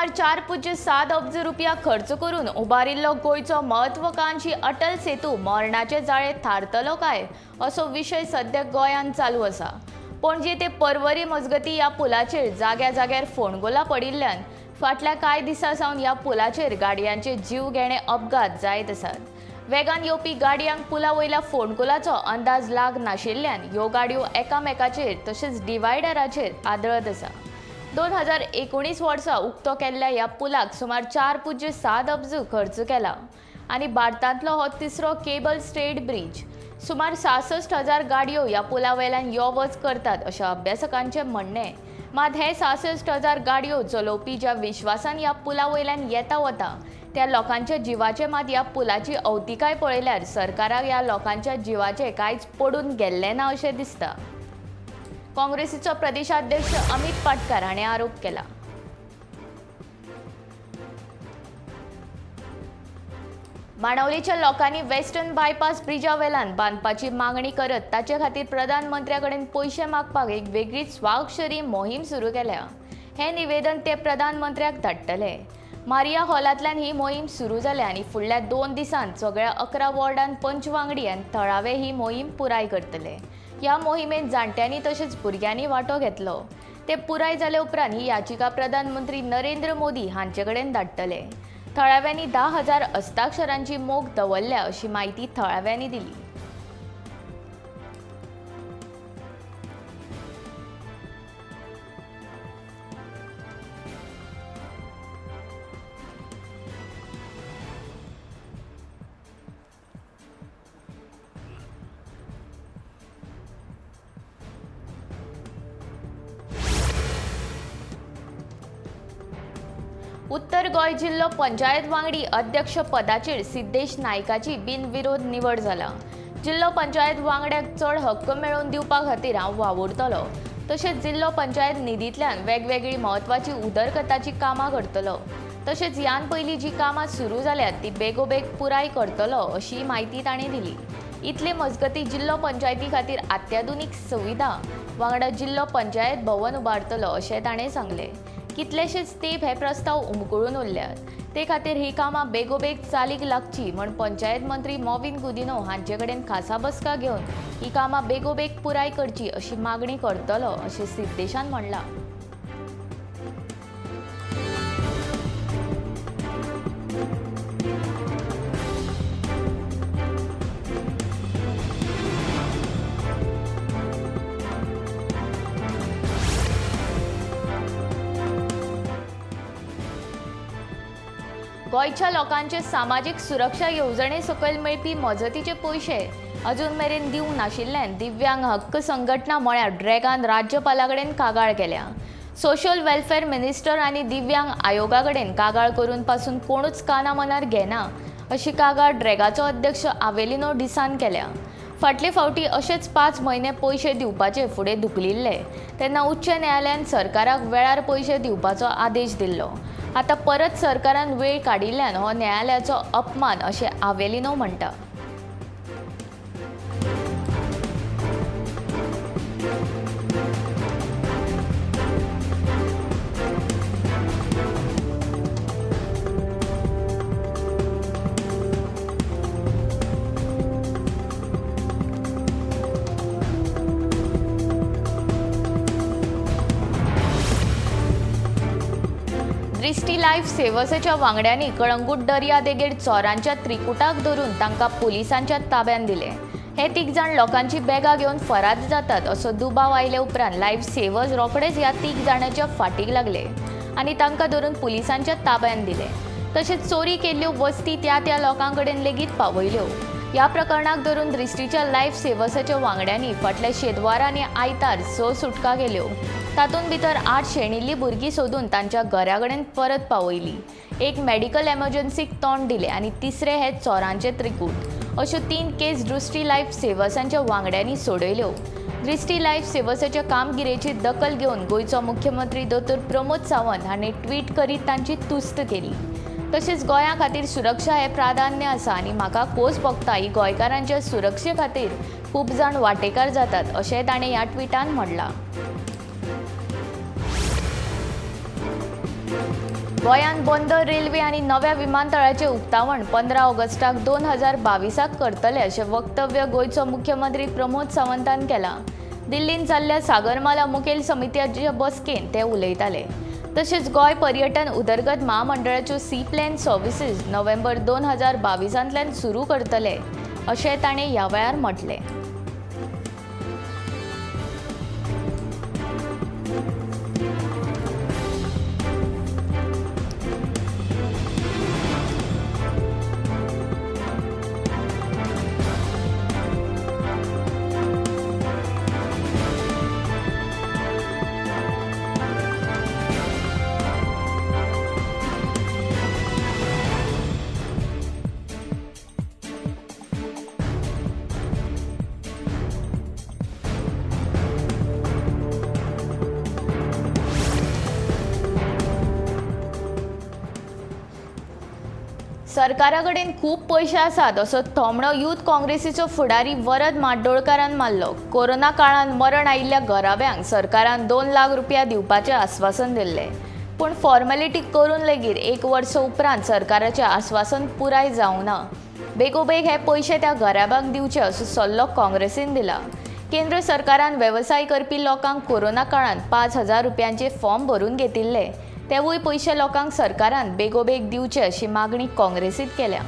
सुमार 4.7 अब्ज रुपया खर्च करून उबारिल्लो गोयचो महत्वाकांक्षी अटल सेतू मरणाचे जाळे थारतलो काय असो विशय सध्या गोंयांत चालू आसा। पणजी ते पर्वरी मजगती ह्या पुलाचेर जाग्या जाग्यार फोंडगोला पडिल्ल्यान फाटल्या कांय दिसां सावन ह्या पुलाचेर गाडयांचे जीव घेणे अपघात जायत आसात। वेगान येवपी गाडयांक पुला वयल्या फोंडगोलाचो अंदाज लाग नाशिल्ल्यान ह्यो गाडयो एकामेकाचेर तशेंच डिवायडराचेर आदळत आसा। 2019 वर्सा उक्तो केल्ल्या ह्या पुलाक सुमार 4.7 अब्ज खर्च केला आनी भारतांतलो हो तिसरो केबल स्टेट ब्रिज। सुमार 66,000 गाडयो ह्या पुला वयल्यान यो वच करतात अशें अभ्यासकांचें म्हणणें। मात हे 66,000 गाडयो चलोवपी ज्या विश्वासान ह्या पुला वयल्यान येता वता त्या लोकांच्या जिवाचे मात ह्या पुलाची अवतिकाय पळयल्यार सरकाराक ह्या लोकांच्या जिवाचे कांयच पडून गेल्लें ना अशें दिसता। काँग्रेसीचो प्रदेशाध्यक्ष अमित पाटकर हाणें आरोप केला। मांडवलीच्या लोकांनी वेस्टर्न बायपास ब्रिजा वेल्यान बांदपाची मागणी करत ताचे खातीर प्रधानमंत्र्या कडेन पयशे मागपाक एक वेगळीच स्वाक्षरी मोहीम सुरू केल्या। हे निवेदन ते प्रधानमंत्र्याक धाडटले। मारिया हॉलांतल्यान ही मोहीम सुरू जाल्या आनी फुडल्या 2 दिसांत सगळ्या 11 वॉर्डांत पंचवांगडी आनी थळावे ही मोहीम पुराय करतले। ह्या मोहिमेंत जाणट्यांनी तशेंच भुरग्यांनी वांटो घेतलो। ते पुराय जाले उपरांत ही याचिका प्रधानमंत्री नरेंद्र मोदी हांचे कडेन धाडटले। थळाव्यांनी 10,000 हस्ताक्षरांची मोख दवरल्या अशी माहिती थळाव्यांनी दिली। उत्तर गोंय जिल्लो पंचायत वांगडी अध्यक्ष पदाचेर सिद्धेश नायकाची बिनविरोध निवड जाला। जिल्लो पंचायत वांगड्याक चड हक्क मेळोवन दिवपा खातीर हांव वावुरतलों। तशेंच जिल्लो पंचायत निधींतल्यान वेगवेगळी म्हत्वाची उदरगताची कामां करतलो। तशेंच ह्यान पयलीं जी कामां सुरू जाल्यात ती बेगोबेग पुराय करतलो अशी माहिती ताणें दिली। इतले मजगतीं जिल्लो पंचायती खातीर अत्याधुनीक सुविधा वांगडा जिल्लो पंचायत भवन उबारतलो अशें ताणें सांगलें। कितलेशेच तेंप हे प्रस्ताव उमकुळून उरल्यात। ते खातीर ही कामां बेगोबेग चालीक लागची म्हण पंचायत मंत्री मॉविन गुदिनो हांचे कडेन खासा बसका घेवन ही कामां बेगोबेग पुराय करची अशी मागणी करतलो अशें सिद्धेशान म्हणलां। गोंयच्या लोकांचे सामाजीक सुरक्षा येवजणे सकयल मेळपी मजतीचे पयशे अजून मेरेन दिवंक नाशिल्ल्यान दिव्यांग हक्क संघटना म्हळ्यार ड्रॅगान राज्यपाला कडेन कागाळ केल्या। सोशल वेलफेअर मिनिस्टर आनी दिव्यांग आयोगा कडेन कागाळ करून पासून कोणूच काना मनार घेना अशी कागाळ ड्रॅगाचो अध्यक्ष आवेलिनो डिसान केल्या। फाटले फावटी अशेच 5 म्हयने पयशे दिवपाचे फुडें धुकलिल्ले तेन्ना उच्च न्यायालयान सरकाराक वेळार पयशे दिवपाचो आदेश दिल्लो। आता परत सरकारान वेळ काडिल्ल्यान हो न्यायालयाचो अपमान अशें आवेलिनो म्हणटा। दृष्टी लायफ सेवसाच्या वांगड्यांनी कळंगूट दर्या देगेर चोरांच्या त्रिकुटाक धरून तांकां पुलिसांच्या ताब्यात दिले। हे 3 जाण लोकांची बॅगां घेवन फरार जातात असो दुबाव आयले उपरांत लायफ सेवर्स रोखडेच ह्या 3 जाणांच्या फाटीक लागले आनी तांकां धरून पुलिसांच्या ताब्यात दिले। तशेंच चोरी केल्ल्यो वस्ती त्या लोकां कडेन लेगीत पावयल्यो। ह्या प्रकरणाक धरून दृष्टीच्या लायफ सेवर्साच्या वांगड्यांनी फाटल्या शेनवार आनी आयतार 6 सुटका केल्यो। तातूंत भितर 8 शेणिल्लीं भुरगीं सोदून तांच्या घरा कडेन परत पावयलीं। एक मेडिकल एमर्जन्सीक तोंड दिलें आनी तिसरे हे चोरांचे त्रिकूट। अश्यो 3 केस दृष्टी लायफ सेवर्सांच्या वांगड्यांनी सोडयल्यो। दृष्टी लायफ सेवर्साच्या कामगिरीची दखल घेवन गोंयचो मुख्यमंत्री दोतोर प्रमोद सावंत हाणें ट्वीट करीत तांची तुस्त केली। तशेंच गोंया खातीर सुरक्षा हे प्राधान्य आसा आनी म्हाका खोस भोगता ही गोंयकारांच्या सुरक्षे खातीर खूब जाण वांटेकार जातात अशें ताणें ह्या ट्विटान म्हणलां। गोंयांत बंदर रेल्वे आनी नव्या विमानतळाचें उक्तावण 15 ऑगस्टाक 2022 करतले अशें वक्तव्य गोंयचो मुख्यमंत्री प्रमोद सावंतान केलां. दिल्लीन जाल्ल्या सागरमाला मुखेल समितीचे बसकेंत ते उलयताले. तशेंच गोंय पर्यटन उदरगत महामंडळाच्यो सी प्लॅन सर्विसीस नोव्हेंबर 2022 सुरू करतले अशें ताणें ह्या वेळार म्हटलें. सरकारा कडेन खूब पयशे आसात असो थोमणो यूथ काँग्रेसीचो फुडारी वरद माड्डोळकारान मारलो. कोरोना काळांत मरण आयिल्ल्या घराब्यांक सरकारान 2 लाख रुपया दिवपाचें आश्वासन दिल्लें. पूण फॉर्मेलिटी करून लेगीत 1 वर्स उपरांत सरकाराचें आश्वासन पुराय जावंक ना. बेगोबेग हे पयशे त्या घराब्यांक दिवचे असो सल्लो काँग्रेसीन दिला. केंद्र सरकारान वेवसाय करपी लोकांक कोरोना काळांत 5,000 रुपयांचे फॉर्म भरून घेतिल्ले तेवूय पयशे लोकांक सरकारान बेगोबेग दिवचे अशी मागणी काँग्रेसीत केल्या.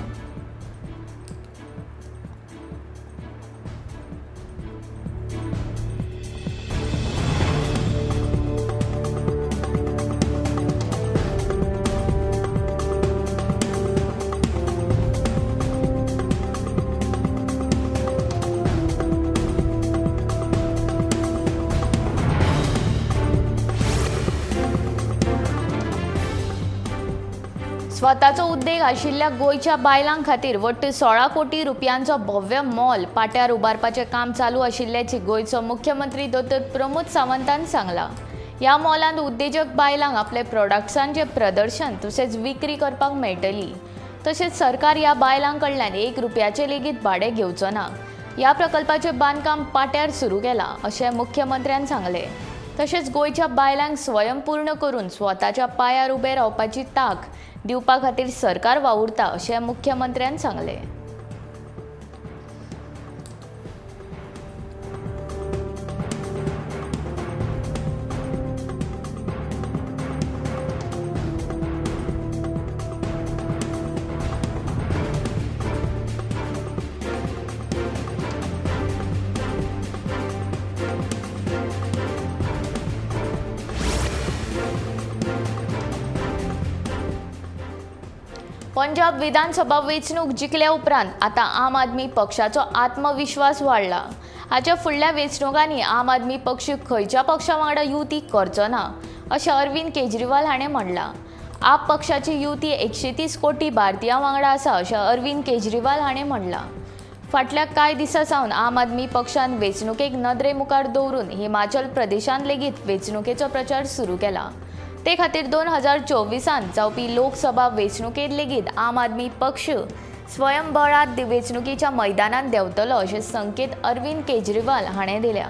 स्वताचो उद्देग आशिल्ल्या गोंयच्या बायलां खातीर वट्ट 16 कोटी रुपयांचो भव्य मॉल पाट्यार उबारपाचें काम चालू आशिल्ल्याची गोंयचो मुख्यमंत्री दोतोर प्रमोद सावंतान सांगलां. ह्या मॉलांत उद्देजक बायलांक आपले प्रोडक्ट्सांचें प्रदर्शन तशेंच विक्री करपाक मेळटली. तशेंच सरकार ह्या बायलां कडल्यान 1 रुपयाचें लेगीत भाडें घेवचो ना. ह्या प्रकल्पाचें बांदकाम पाट्यार सुरू केलां अशें मुख्यमंत्र्यान सांगलें. तशेंच गोंयच्या बायलांक स्वयंपूर्ण करून स्वताच्या पांयार उबे रावपाची तांक दिवपा खातीर सरकार वावुरता अशें मुख्यमंत्र्यान सांगलें. पंजाब विधानसभा वेंचणूक जिखले उपरांत आतां आम आदमी पक्षाचो आत्मविश्वास वाडला. हाच्या फुडल्या वेंचणुकांनी आम आदमी पक्ष खंयच्या पक्षा वांगडा युती करचो ना अशें अरविंद केजरीवाल हाणें म्हणलां. आप पक्षाची युती 130 कोटी भारतीयां वांगडा आसा अशें अरविंद केजरीवाल हाणें म्हणलां. फाटल्या कांय दिसां सावन आम आदमी पक्षान वेंचणुकेक नदरे मुखार दवरून हिमाचल प्रदेशांत लेगीत वेंचणुकेचो प्रचार सुरू केला. ते खातीर 2024 जावपी लोकसभा वेंचणुकेत लेगीत आम आदमी पक्ष स्वयंबळात वेंचणुकीच्या मैदानात देंवतलो अशें संकेत अरविंद केजरीवाल हाणें दिल्या.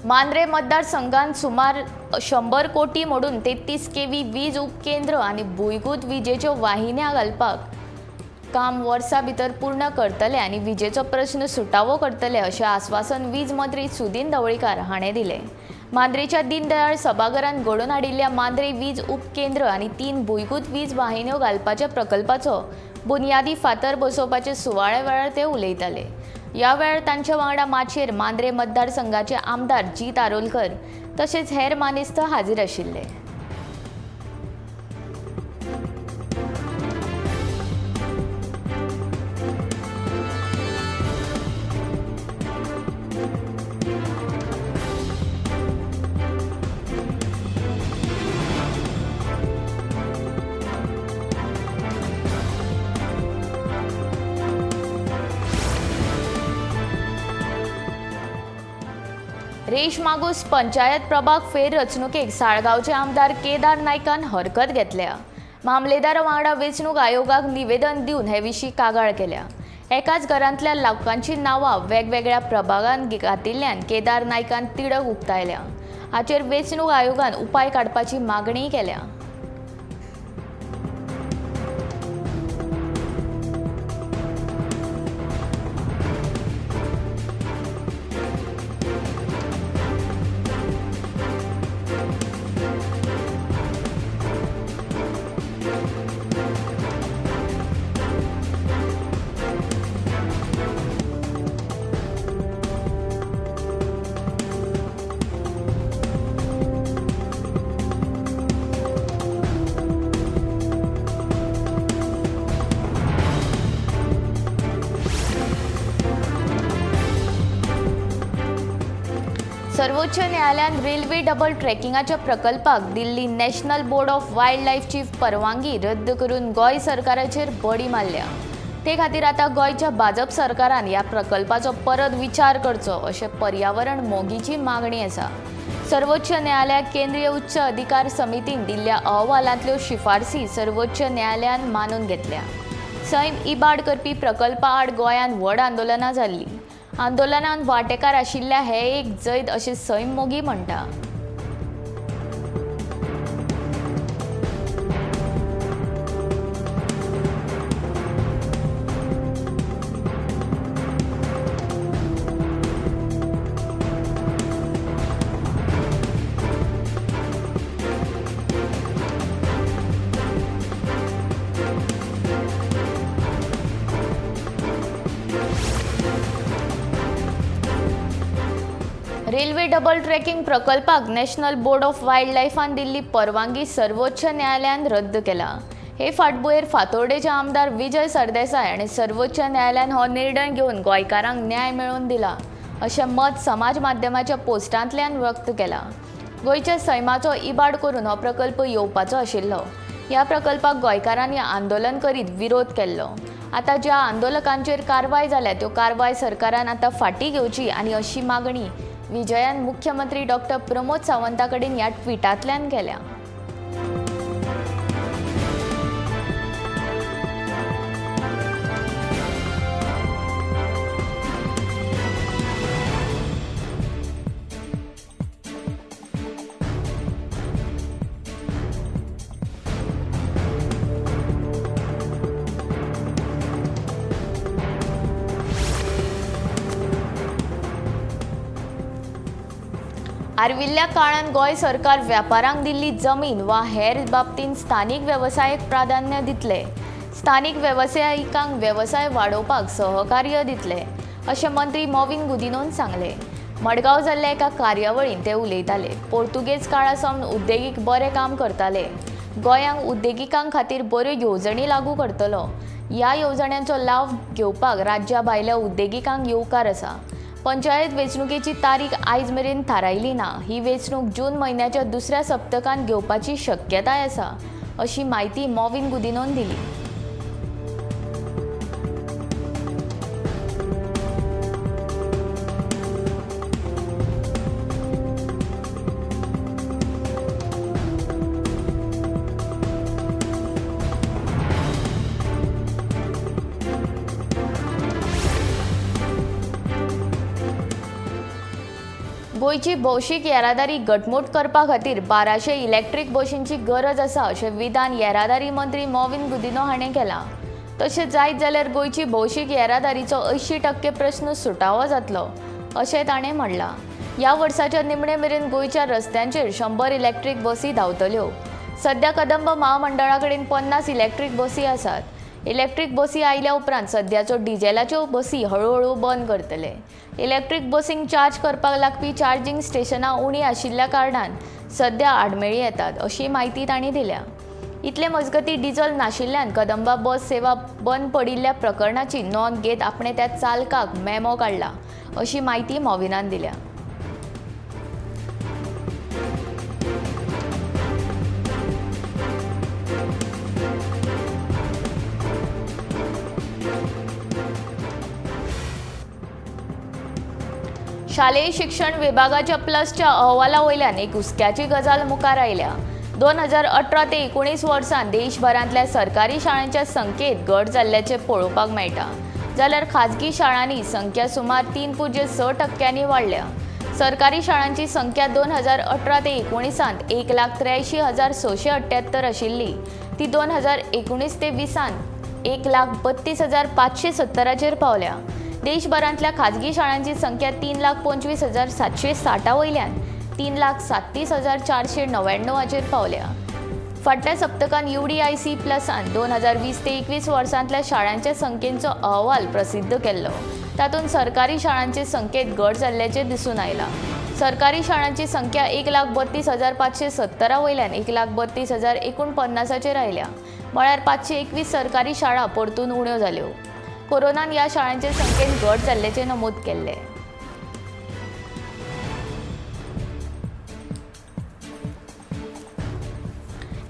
मांद्रे मतदारसंघात सुमार 100 कोटी मोडून 33 केव्ही वीज उपकेंद्र आणि भुंयगूत विजेच्यो वाहिन्या घालपाक काम वर्सां भितर पूर्ण करतले आणि विजेचो प्रश्न सुटावो करतले अशें आश्वासन वीज मंत्री सुदीन ढवळीकार हाणें दिलें. मांद्रेच्या दीनदयाळ सभाघरांत घडोवन हाडिल्ल्या मांद्रे वीज उपकेंद्र आनी 3 भुंयगूत वीज वाहिन्यो घालपाच्या प्रकल्पाचो बुनयादी फातर बसोवपाचे सुवाळे वेळार ते उलयताले. ह्या वेळार तांचे वांगडा माचयेर मांद्रे मतदारसंघाचे आमदार जीत आरोलकर तशेंच हेर मानेस्त हाजीर आशिल्ले. रेश मागूस पंचायत प्रभाग फेररचणुकेक साळगांवचे आमदार केदार नायकान हरकत घेतल्या. मामलेदारा वांगडा वेंचणूक आयोगाक निवेदन दिवन हे विशीं कागाळ केल्या. एकाच घरांतल्या लोकांची नांवां वेगवेगळ्या प्रभागांत घातिल्ल्यान केदार नायकान तिडक उक्तायल्या. हाचेर वेंचणूक आयोगान उपाय काडपाची मागणी केल्या. सर्वोच्च न्यायालयान रेल्वे डबल ट्रॅकिंगाच्या प्रकल्पाक दिल्ली नॅशनल बोर्ड ऑफ वायल्ड लायफची परवानगी रद्द करून गोंय सरकाराचेर बडी मारल्या. ते खातीर आतां गोंयच्या भाजप सरकारान ह्या प्रकल्पाचो परत विचार करचो अशें पर्यावरण मोगीची मागणी आसा. सर्वोच्च न्यायालयाक केंद्रीय उच्च अधिकार समितीन दिल्ल्या अहवालांतल्यो शिफारसी सर्वोच्च न्यायालयान मानून घेतल्या. सैम इबाड करपी प्रकल्पा आड गोंयांत व्हड आंदोलनां जाल्लीं. आंदोलनांत वांटेकार आशिल्ल्या हे एक जैद अशें सैम मोगी म्हणटा. रेल्वे डबल ट्रॅकिंग प्रकल्पाक नॅशनल बोर्ड ऑफ वायल्ड लायफान दिल्ली परवानगी सर्वोच्च न्यायालयान रद्द केला. हे फाटभुंयेर फातोर्डेचे आमदार विजय सरदेसाय हांणी सर्वोच्च न्यायालयान हो निर्णय घेवन गोंयकारांक न्याय मेळोवन दिला अशें मत समाज माध्यमाच्या पोस्टांतल्यान व्यक्त केलां. गोंयच्या सैमाचो इबाड करून हो प्रकल्प येवपाचो आशिल्लो. ह्या प्रकल्पाक गोंयकारांनी आंदोलन करीत विरोध केल्लो. आतां ज्या आंदोलकांचेर कारवाय जाल्या त्यो कारवाय सरकारान आतां फाटीं घेवची आनी अशी मागणी विजयान मुख्यमंत्री डॉक्टर प्रमोद सावंता कडेन ह्या ट्विटांतल्यान केल्या. आर्विल्ल्या काळान गोंय सरकार व्यापारांक दिल्ली जमीन वा हेर बाबतींत स्थानीक वेवसायाक प्राधान्य दितले. स्थानीक वेवसायिकांक वेवसाय वाडोवपाक सहकार्य दितले अशें मंत्री मॉविन गुदिनोन सांगले. मडगांव जाल्ल्या एका कार्यावळींत ते उलयताले. पोर्तुगेज काळा सावन उद्देगीक बरें काम करताले. गोंयांक उद्देगिकांक खातीर बऱ्यो येवजणी लागू करतलो. ह्या येवजण्यांचो लाव घेवपाक राज्या भायल्या उद्देगिकांक येवकार आसा. पंचायत वेंचणुकेची तारीख आयज मेरेन थारायली ना. ही वेंचणूक जून म्हयन्याच्या दुसऱ्या सप्तकांत घेवपाची शक्यताय आसा अशी माहिती मॉविन गुदिनोन दिली. गोंयची भौशीक येरादारी घटमूट करपा खातीर 1200 इलेक्ट्रीक बशींची गरज आसा अशें विधान येरादारी मंत्री मॉविन गुदिनो हाणें केलां. तशें जायत जाल्यार गोंयची भौशीक येरादारीचो 80% प्रस्न सुटावो जातलो अशें ताणें म्हणलां. ह्या वर्साच्या निमणे मेरेन गोंयच्या रस्त्यांचेर 100 इलेक्ट्रीक बसी धांवतल्यो. सध्या कदंब महामंडळा कडेन 50 इलेक्ट्रीक बसी आसात. इलेक्ट्रीक बसी आयल्या उपरांत सद्याच्यो डिझेलाच्यो बसी हळूहळू बंद करतले. इलेक्ट्रीक बसींक चार्ज करपाक लागपी चार्जिंग स्टेशनां उणीं आशिल्ल्या कारणान सध्या आडमेळी येतात अशी माहिती तांणी दिल्या. इतले मजगतीं डिझेल नाशिल्ल्यान कदंबा बस सेवा बंद पडिल्ल्या प्रकरणाची नोंद घेत आपणे त्या चालकाक मेमो काडला अशी माहिती मॉविनान दिल्या. शालेय शिक्षण विभागाच्या प्लसच्या अहवाला वयल्यान एक हुस्क्याची गजाल मुखार आयल्या. 2018 ते 19 वर्सां देशभरांतल्या सरकारी शाळांच्या संख्येत घट जाल्ल्याचे पळोवपाक मेळटा. जाल्यार खाजगी शाळांनी संख्या सुमार 3.6% वाडल्या. सरकारी शाळांची संख्या 2018 ते 19 1,83,678 आशिल्ली. ती 2019 ते 20 1,32,570 पावल्या. देशभरांतल्या खाजगी शाळांची संख्या 3,25,760 वयल्यान 3,37,499 पावल्या. फाटल्या सप्तकान UDIC प्लसान 2020 ते 21 वर्सांतल्या शाळांच्या संख्येचो अहवाल प्रसिद्ध केल्लो. तातूंत सरकारी शाळांचे संख्येत घट जाल्ल्याचे दिसून आयला. सरकारी शाळांची संख्या 1,32,517 वयल्यान 1,32,049 आयल्या. म्हळ्यार 521 सरकारी शाळा परतून उण्यो जाल्यो. कोरोनान ह्या शाळांचे संख्येत घट जाल्ल्याचे नमूद केल्ले.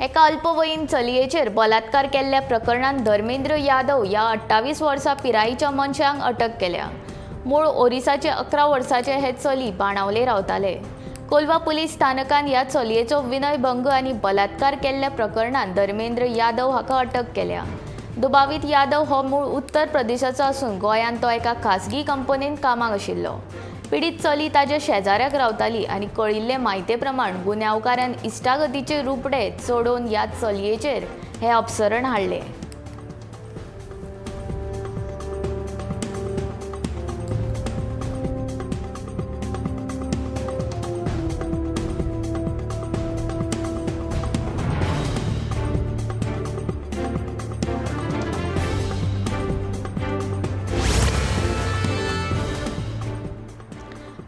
एका अल्पवयीन चलयेचेर बलात्कार केल्ल्या प्रकरणात धर्मेंद्र यादव ह्या 28 वर्सां पिरायेच्या मनशाक अटक केल्या. मूळ ओरिसाचे 11 वर्साचे हे चली बाणावले रावताले. कोलवा पुलीस स्थानकान ह्या चलयेचो विनयभंग आनी बलात्कार केल्ल्या प्रकरणात धर्मेंद्र यादव हाका अटक केल्या. दुबावित यादव हो मूळ उत्तर प्रदेशाचो आसून गोंयांत तो एका खासगी कंपनींत कामाक आशिल्लो. पीडित चली ताच्या शेजाऱ्याक रावताली आनी कळिल्ले म्हायते प्रमाण गुन्यांवकारान इश्टागतीचे रुपडे चडोवन ह्या चलयेचेर हे अपसरण हाडले.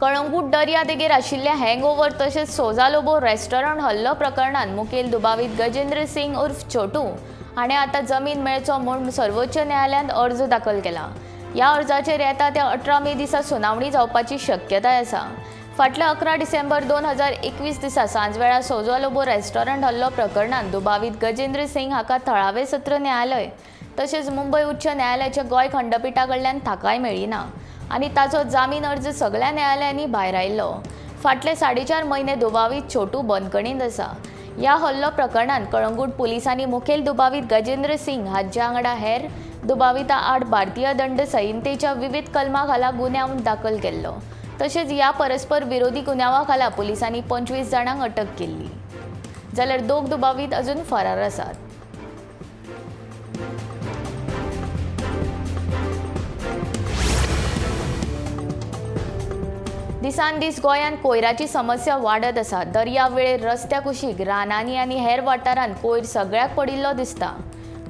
कळंगूट दर्या देगेर आशिल्ल्या हँगओव्हर तशेंच सोजालोबो रेस्टॉरंट हल्लो प्रकरणात मुखेल दुबावित गजेंद्र सिंग उर्फ छोटू हाणें आतां जमीन मेळचो म्हूण सर्वोच्च न्यायालयांत अर्ज दाखल केला. ह्या अर्जाचेर येता त्या 18 मे दिसा सुनावणी जावपाची शक्यताय आसा. फाटल्या 11 डिसेंबर 2021 दिसा सांजवेळा सोजालोबो रेस्टॉरंट हल्लो प्रकरणात दुबावित गजेंद्र सिंग हाका थळावें सत्र न्यायालय तशेंच मुंबय उच्च न्यायालयाच्या गोंय खंडपीठा कडल्यान थाकाय मेळ्ळी ना आनी ताचो जामीन अर्ज सगळ्या न्यायालयांनी भायर आयिल्लो. फाटले 4.5 म्हयने दुबावित छोटू बंदखणींत आसा. ह्या हल्लो प्रकरणात कळंगूट पुलिसांनी मुखेल दुबावित गजेंद्र सिंग हाच्या वांगडा हेर दुबावितां आड भारतीय दंड संहितेच्या विविध कलमां खाला गुन्यांव दाखल केल्लो. तशेंच ह्या परस्पर विरोधी गुन्यांवा खाला पुलिसांनी 25 जाणांक अटक केल्ली. जाल्यार 2 दुबावित अजून फरार आसात. दिसान दीस गोंयांत कोयराची समस्या वाडत आसा. दर्या वेळेर रस्त्या कुशीक रानांनी आनी हेर वाठारांत कोयर सगळ्याक पडिल्लो दिसता.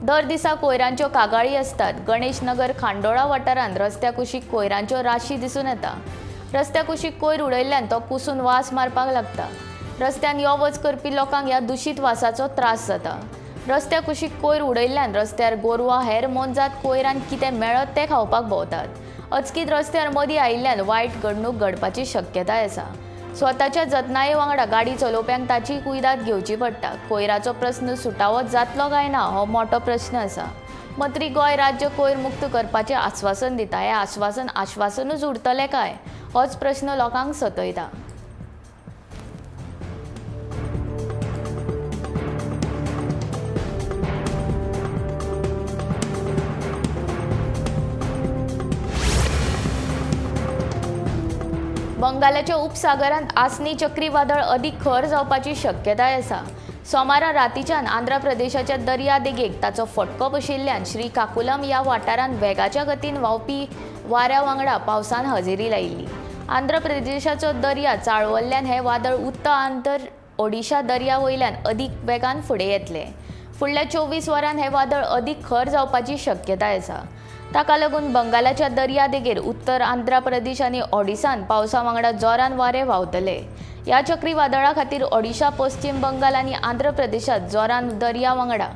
दर दिसा कोयरांच्यो कागाळी आसतात. गणेश नगर खांडोळा वाठारांत रस्त्या कुशीक कोयरांच्यो राशी दिसून येता. रस्त्या कुशीक कोयर उडयल्ल्यान तो कुसून वास मारपाक लागता. रस्त्यान यो वच करपी लोकांक ह्या दूशीत वासाचो त्रास जाता. रस्त्या कुशीक कोयर उडयल्ल्यान रस्त्यार गोरवां हेर मोनजात कोयरान कितें मेळत तें खावपाक भोंवतात. अचकीत रस्त्यार मदीं आयिल्ल्यान वायट घडणूक घडपाची शक्यताय आसा. स्वताच्या जतनाये वांगडा गाडी चलोवप्यांक ताची कुयदाद घेवची पडटा. कोयराचो प्रस्न सुटावो जातलो काय ना हो मोठो प्रस्न आसा. मंत्री गोंय राज्य कोयर मुक्त करपाचें आश्वासन दिता. हें आश्वासनूच उरतलें काय होच प्रस्न लोकांक सतयता. बंगालाच्या उपसागरांत आसनी चक्रीवादळ अदीक खर जावपाची शक्यताय आसा. सोमारा रातीच्यान आंध्र प्रदेशाच्या दर्या देगेक ताचो फटको बशिल्ल्यान श्रीकाकुलम ह्या वाठारांत वेगाच्या गतीन व्हांवपी वाऱ्या वांगडा पावसान हजेरी लायिल्ली. आंध्र प्रदेशाचो दर्या चाळवल्ल्यान हें वादळ उत्तर आंतर ओडिशा दर्या वयल्यान अदीक वेगान फुडें येतलें. फुडल्या 24 वरांत हें वादळ अदीक खर जावपाची शक्यताय आसा. ताका लागून बंगालाच्या दर्या देगेर उत्तर आंध्र प्रदेश आनी ओडिशांत पावसा वांगडा जोरान वारे व्हांवतले. ह्या चक्रीवादळा खातीर ओडिशा, पश्चिम बंगाल आनी आंध्र प्रदेशांत जोरान दर्या वांगडा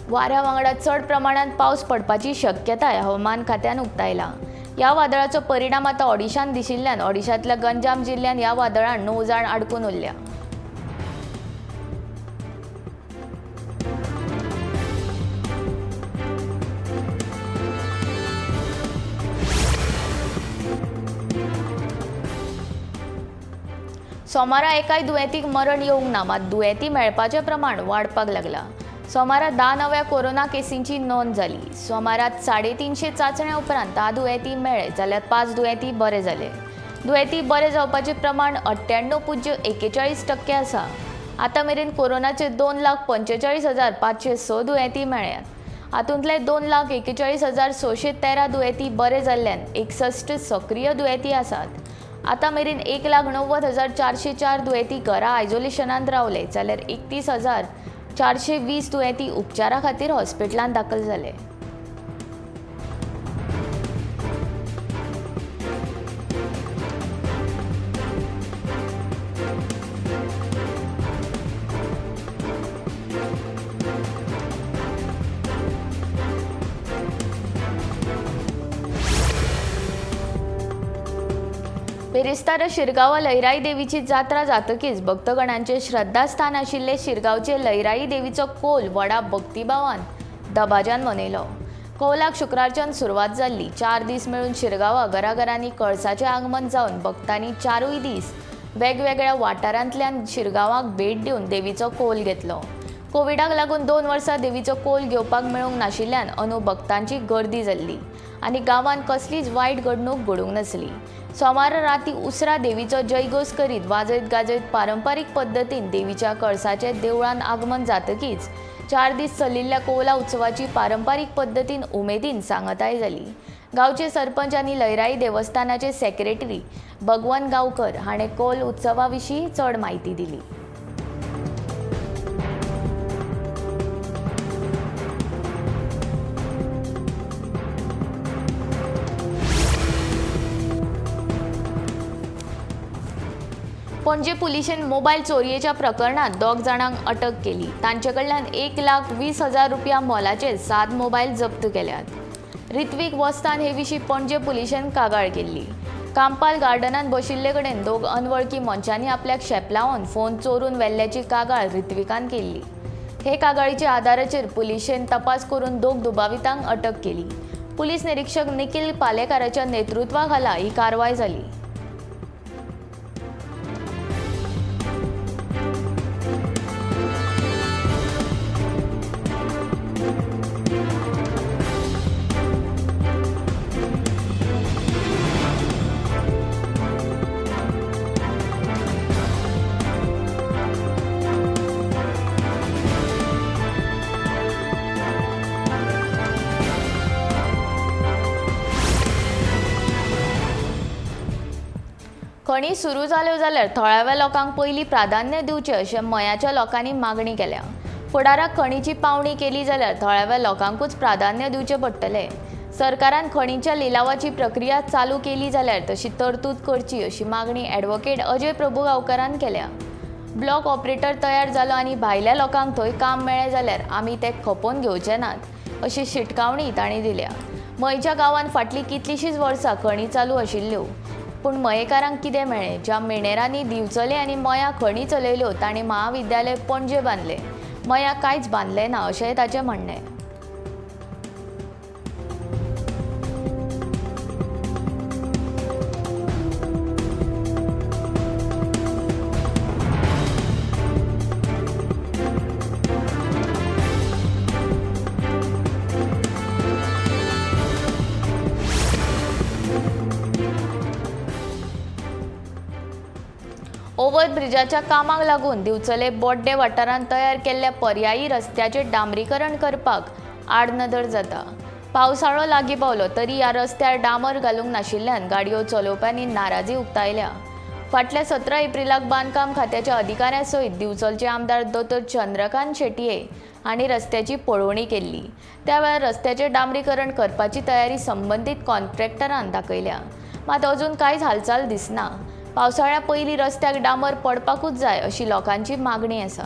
वाऱ्या वांगडा चड प्रमाणांत पावस पडपाची शक्यताय हवामान खात्यान उक्तायला. ह्या वादळाचो परिणाम आतां ओडिशांत दिशिल्ल्यान ओडिशांतल्या गंजाम जिल्ह्यान ह्या वादळान 9 जाण आडकून उरल्या. सोमारा एकाय दुयेंतीक मरण येवंक ना, मात दुयेंती मेळपाचें प्रमाण वाडपाक लागला. सोमारा 10 नव्या कोरोना केसींची नोंद जाली. सोमारात 350 चाचण्या उपरांत 10 दुयेंती मेळ्ळे, जाल्यार 5 दुयेंती बरे जाले. दुयेंती बरे जावपाचें प्रमाण 98.41% आसा. आतां मेरेन कोरोनाचे 2,45,506 दुयेंती मेळ्ळ्यात. हातूंतले 2,41,613 दुयेंती बरे जाल्ल्यान 61 सक्रीय दुयेंती आसात. आतां मेरेन 1,90,404 दुयेंती घरा आयसोलेशनांत रावले, जाल्यार 31,420 दुयेंती उपचारा खातीर हॉस्पिटलांत दाखल जाले. बेरिस्तार शिरगांवा लयराई देवीची जात्रा जातकीच भक्तगणांचे श्रद्धास्थान आशिल्ले शिरगांवचे लयराई देवीचो कौल व्हडा भक्तिभावान दबाज्यान मनयलो. कौलाक शुक्रारच्यान सुरवात जाल्ली. 4 दीस मेळून शिरगांवा घराघरांनी कळसाचें आगमन जावन भक्तांनी 4 दीस वेगवेगळ्या वाठारांतल्यान शिरगांवाक भेट दिवन देवीचो कौल घेतलो. कोविडाक लागून 2 वर्सां देवीचो कौल घेवपाक मेळूंक नाशिल्ल्यान अंदू भक्तांची गर्दी जाल्ली आनी गांवांत कसलीच वायट घडणूक घडूंक नासली. सोमार राती उसरा देवीचो जयघोश करीत वाजयत गाजयत पारंपारीक पद्दतीन देवीच्या कळसाचें देवळान आगमन जातकीच 4 दीस चलिल्ल्या कौला उत्सवाची पारंपारीक पद्दतीन उमेदीन सांगताय जाली. गांवचे सरपंच आनी लयराई देवस्थानाचे सेक्रेटरी भगवन गांवकर हाणें कौल उत्सवा विशीं चड म्हायती दिली. पणजे पुलिशेन मोबायल चोरयेच्या प्रकरणात 2 जाणांक अटक केली. तांचे कडल्यान 1,20,000 रुपया मोलाचे 7 मोबायल जप्त केल्यात. रित्वीक वस्तान हे विशीं पणजे पुलिशेन कागाळ केल्ली. कांपाल गार्डनांत बशिल्ले कडेन 2 अनवळखी मनशांनी आपल्याक शेप लावन फोन चोरून व्हेल्ल्याची कागाळ रित्विकान केल्ली. हे कागाळीच्या आदाराचेर पुलिशेन तपास करून 2 दुबावितांक अटक केली. पुलीस निरीक्षक निखिल पालेकाराच्या नेतृत्वाखाला ही कारवाय जाली. खणी सुरू जाल्यो जाल्यार थळाव्या लोकांक पयलीं प्राधान्य दिवचें अशें मयाच्या लोकांनी मागणी केल्या. फुडाराक खणीची पावणी केली जाल्यार थळाव्या लोकांकूच प्राधान्य दिवचें पडटलें. सरकारान खणीच्या लिलावाची प्रक्रिया चालू केली जाल्यार तशी तरतूद करची अशी मागणी ॲडव्होकेट अजय प्रभुगांवकारान केल्या. ब्लॉक ऑपरेटर तयार जालो आनी भायल्या लोकांक थंय काम मेळ्ळें जाल्यार आमी ते खपोवन घेवचे नात अशी शिटकावणी तांणी दिल्या. मयच्या गांवांत फाटलीं कितलींशींच वर्सां खणी चालू आशिल्ल्यो, पूण मयेकारांक कितें मेळ्ळें? ज्या मिणेरांनी दिवचले आनी मया खणी चलयल्यो तांणी महाविद्यालय पणजे बांदलें, मया कांयच बांदलें ना अशेंय ताचें म्हणणें. ओव्हरब्रिजाच्या कामाक लागून दिवचले बोड्डे वाठारांत तयार केल्ल्या पर्यायी रस्त्याचें डांबरीकरण करपाक आडनदर जाता. पावसाळो लागीं पावलो तरी ह्या रस्त्यार डांबर घालूंक नाशिल्ल्यान गाडयो चलोवप्यांनी नाराजी उक्तायल्या. फाटल्या 17 एप्रिलाक बांदकाम खात्याच्या अधिकाऱ्यां सयत दिवचलचे आमदार दोतोर चंद्रकांत शेटये हांणी रस्त्याची पळोवणी केल्ली. त्या वेळार रस्त्याचें डांबरीकरण करपाची तयारी संबंदीत कॉन्ट्रॅक्टरान दाखयल्या, मात अजून कांयच हालचाल दिसना. पावसाळ्या पयलीं रस्त्याक डांबर पडपाकूच जाय अशी लोकांची मागणी आसा.